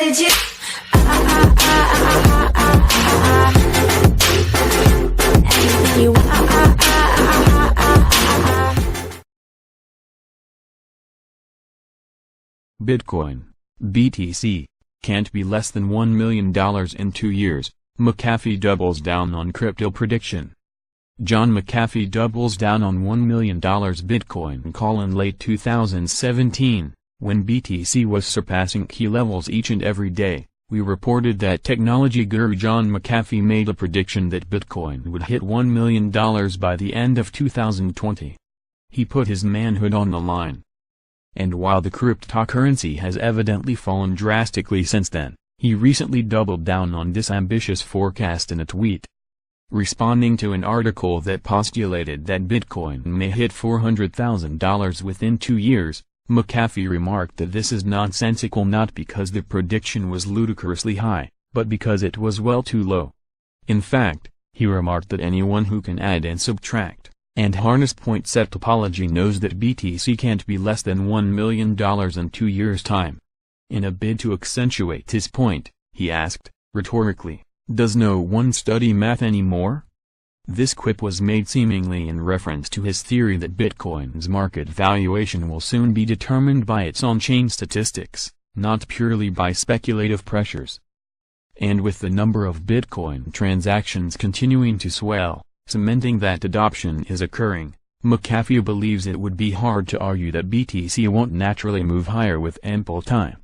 did you? Anything you want. Bitcoin, BTC, can't be less than $1 million in 2 years, McAfee doubles down on crypto prediction. John McAfee doubles down on $1 million Bitcoin call in late 2017, when BTC was surpassing key levels each and every day. We reported that technology guru John McAfee made a prediction that Bitcoin would hit $1 million by the end of 2020. He put his manhood on the line. And while the cryptocurrency has evidently fallen drastically since then, he recently doubled down on this ambitious forecast in a tweet. Responding to an article that postulated that Bitcoin may hit $400,000 within 2 years, McAfee remarked that this is nonsensical not because the prediction was ludicrously high, but because it was well too low. In fact, he remarked that anyone who can add and subtract, and harness point set topology knows that BTC can't be less than $1 million in 2 years' time. In a bid to accentuate his point, he asked, rhetorically, "Does no one study math anymore?" This quip was made seemingly in reference to his theory that Bitcoin's market valuation will soon be determined by its on-chain statistics, not purely by speculative pressures. And with the number of Bitcoin transactions continuing to swell, cementing that adoption is occurring, McAfee believes it would be hard to argue that BTC won't naturally move higher with ample time.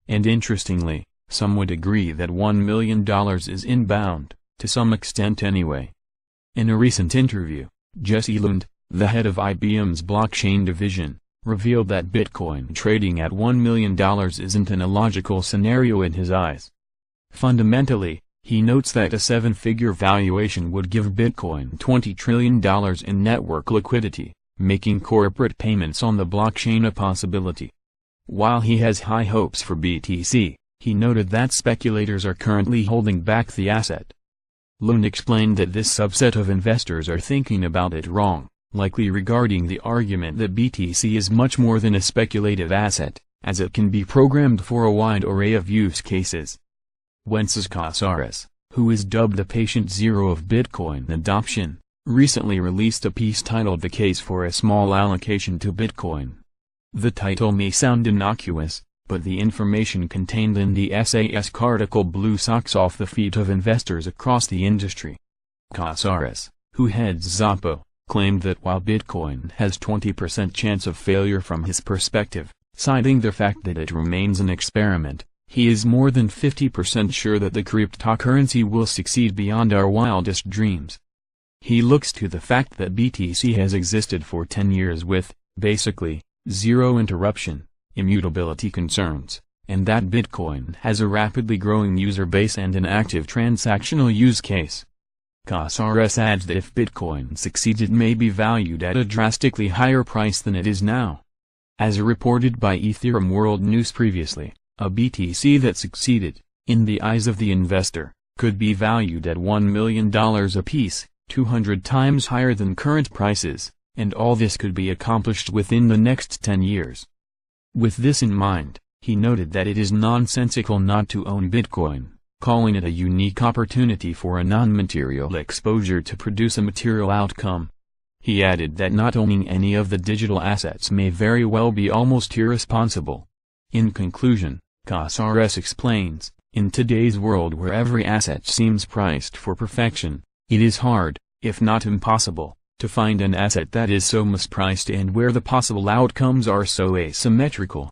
And interestingly, some would agree that $1 million is inbound, to some extent anyway. In a recent interview, Jesse Lund, the head of IBM's blockchain division, revealed that Bitcoin trading at $1 million isn't an illogical scenario in his eyes. Fundamentally, he notes that a 7-figure valuation would give Bitcoin $20 trillion in network liquidity, making corporate payments on the blockchain a possibility. While he has high hopes for BTC, he noted that speculators are currently holding back the asset. Lund explained that this subset of investors are thinking about it wrong, likely regarding the argument that BTC is much more than a speculative asset, as it can be programmed for a wide array of use cases. Wences Casares, who is dubbed the patient zero of Bitcoin adoption, recently released a piece titled "The Case for a Small Allocation to Bitcoin." The title may sound innocuous, but the information contained in the essay's article blew socks off the feet of investors across the industry. Casares, who heads Zoppo, claimed that while Bitcoin has 20% chance of failure from his perspective, citing the fact that it remains an experiment, he is more than 50% sure that the cryptocurrency will succeed beyond our wildest dreams. He looks to the fact that BTC has existed for 10 years with, basically, zero interruption, immutability concerns, and that Bitcoin has a rapidly growing user base and an active transactional use case. Casares adds that if Bitcoin succeeds it may be valued at a drastically higher price than it is now. As reported by Ethereum World News previously, a BTC that succeeded, in the eyes of the investor, could be valued at $1 million apiece, 200 times higher than current prices, and all this could be accomplished within the next 10 years. With this in mind, he noted that it is nonsensical not to own Bitcoin, calling it a unique opportunity for a non-material exposure to produce a material outcome. He added that not owning any of the digital assets may very well be almost irresponsible. In conclusion, Casares explains, in today's world where every asset seems priced for perfection, it is hard, if not impossible, to find an asset that is so mispriced and where the possible outcomes are so asymmetrical.